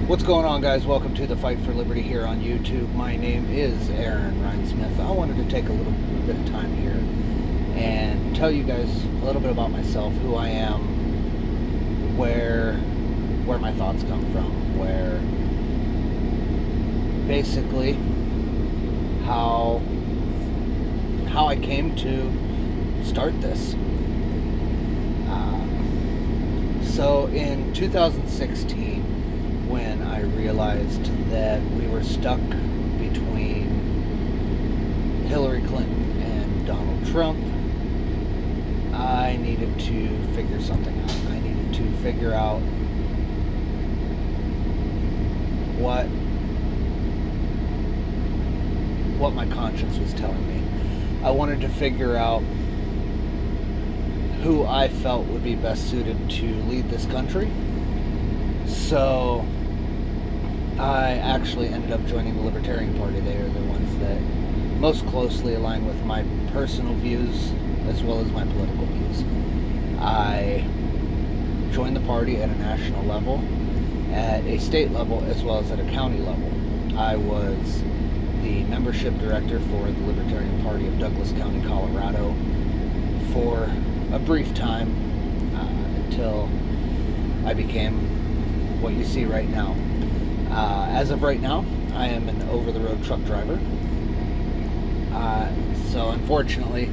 What's going on, guys? Welcome to the Fight for Liberty here on YouTube. My name is Aaron Rhinesmith. I wanted to take a little bit of time here and tell you guys a little bit about myself, who I am, where my thoughts come from, where basically how I came to start this. So in 2016, when I realized that we were stuck between Hillary Clinton and Donald Trump, I needed to figure something out. I needed to figure out what my conscience was telling me. I wanted to figure out who I felt would be best suited to lead this country. So I actually ended up joining the Libertarian Party. They are the ones that most closely align with my personal views as well as my political views. I joined the party at a national level, at a state level, as well as at a county level. I was the membership director for the Libertarian Party of Douglas County, Colorado, for a brief time until I became what you see right now. As of right now, I am an over-the-road truck driver. So unfortunately,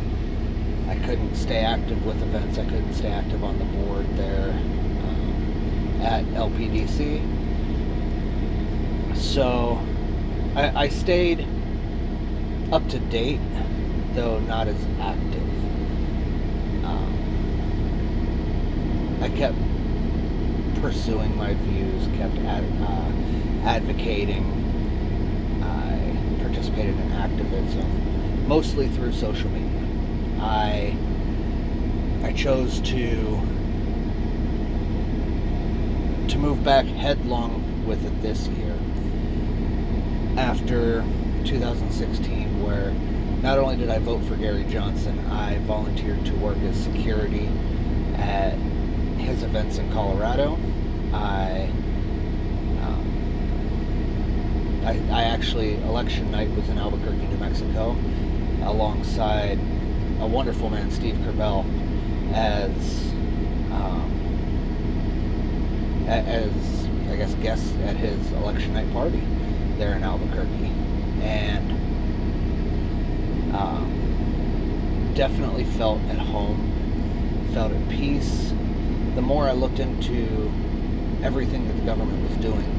I couldn't stay active with events. I couldn't stay active on the board there at LPDC. So I stayed up to date, though not as active. I kept pursuing my views, kept advocating. I participated in activism, mostly through social media. I chose to move back headlong with it this year after 2016, where not only did I vote for Gary Johnson, I volunteered to work as security at his events in Colorado. I actually, election night was in Albuquerque, New Mexico, alongside a wonderful man, Steve Kerbell, as I guess guests at his election night party there in Albuquerque, and definitely felt at home, felt at peace. The more I looked into everything that the government was doing,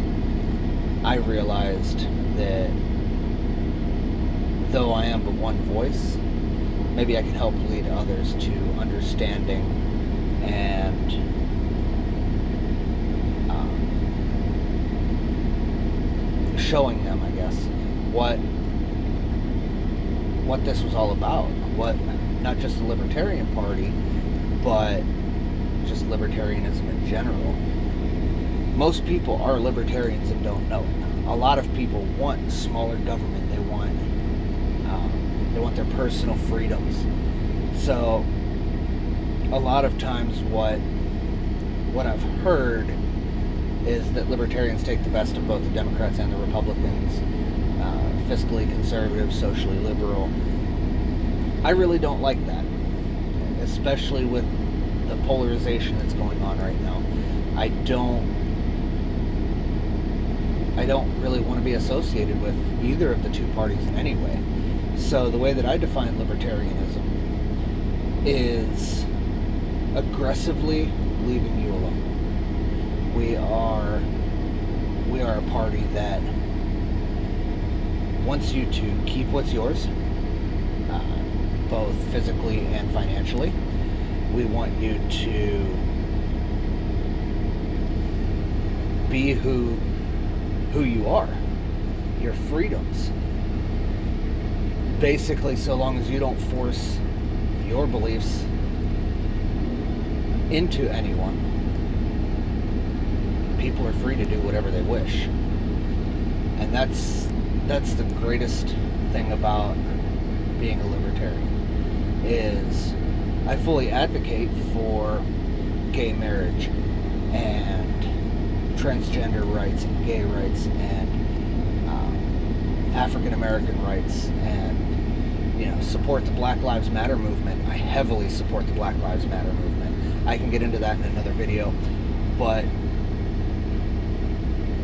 I realized that though I am but one voice, maybe I can help lead others to understanding and showing them, I guess, what this was all about. What, not just the Libertarian Party, but just libertarianism in general. Most people are libertarians and don't know it. A lot of people want smaller government. They want their personal freedoms. So a lot of times what I've heard is that libertarians take the best of both the Democrats and the Republicans, fiscally conservative, socially liberal. I really don't like that, especially with the polarization that's going on right now. I don't really want to be associated with either of the two parties in any way. So the way that I define libertarianism is aggressively leaving you alone. We are a party that wants you to keep what's yours, both physically and financially. We want you to be who you are, your freedoms. Basically, so long as you don't force your beliefs into anyone, people are free to do whatever they wish. And that's the greatest thing about being a libertarian, is I fully advocate for gay marriage and transgender rights and gay rights and African American rights, and support the Black Lives Matter movement. I heavily support the Black Lives Matter movement. I can get into that in another video, but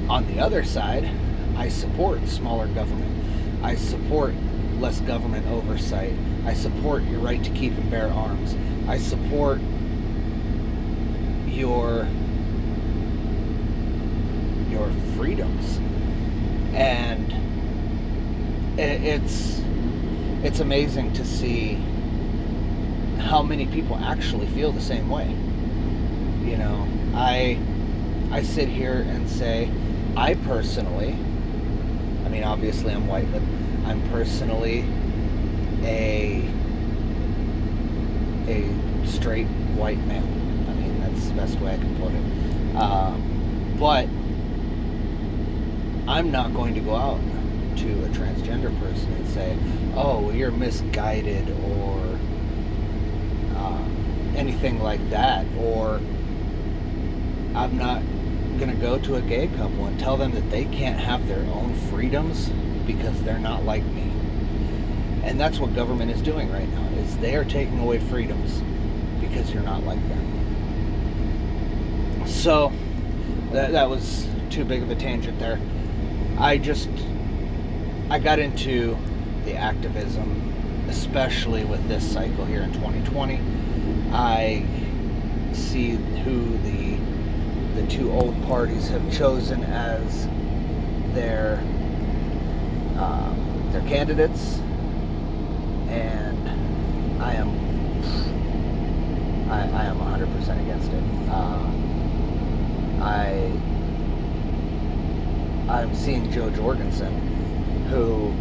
on the other side, I support smaller government. I support less government oversight. I support your right to keep and bear arms. I support your freedoms. And it's amazing to see how many people actually feel the same way. I sit here and say, I personally, obviously I'm white, but I'm personally a straight white male. That's the best way I can put it. But I'm not going to go out to a transgender person and say, oh, well, you're misguided, or anything like that. Or I'm not going to go to a gay couple and tell them that they can't have their own freedoms because they're not like me. And that's what government is doing right now, is they are taking away freedoms because you're not like them. So that was too big of a tangent there. I got into the activism, especially with this cycle here in 2020. I see who the two old parties have chosen as their candidates, and I am 100% against it. I'm seeing Jo Jorgensen, who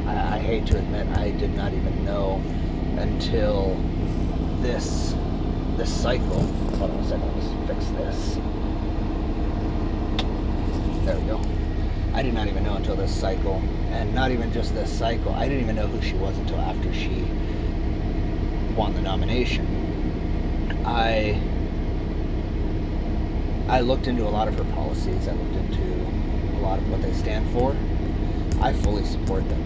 I hate to admit I did not even know until this cycle. Hold on a second, let's fix this. There we go. I did not even know until this cycle, and not even just this cycle. I didn't even know who she was until after she won the nomination. I looked into a lot of her policies. I looked into a lot of what they stand for. I fully support them.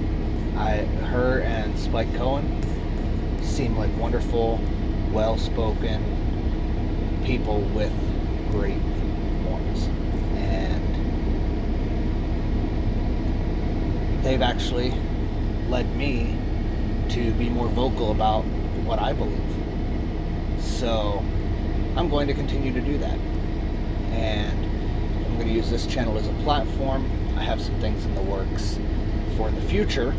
Her and Spike Cohen seem like wonderful, well-spoken people with great morals. And they've actually led me to be more vocal about what I believe. So I'm going to continue to do that. And I'm going to use this channel as a platform. I have some things in the works for the future.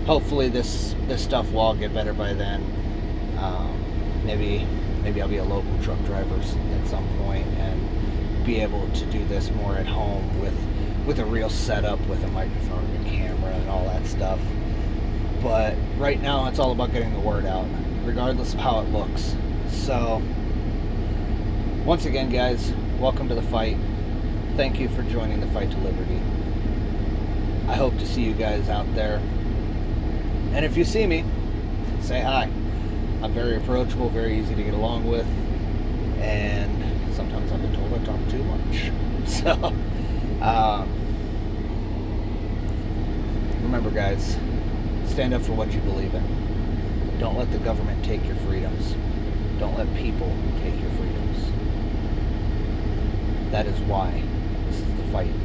Hopefully this stuff will all get better by then. Maybe I'll be a local truck driver at some point and be able to do this more at home with a real setup, with a microphone and a camera and all that stuff. But right now it's all about getting the word out, regardless of how it looks. So once again, guys, welcome to the fight. Thank you for joining the fight to liberty. I hope to see you guys out there. And if you see me, say hi. I'm very approachable, very easy to get along with, and sometimes I've been told I talk too much. So, remember, guys, stand up for what you believe in. Don't let the government take your freedoms. Don't let people take your freedoms. That is why this is the fight.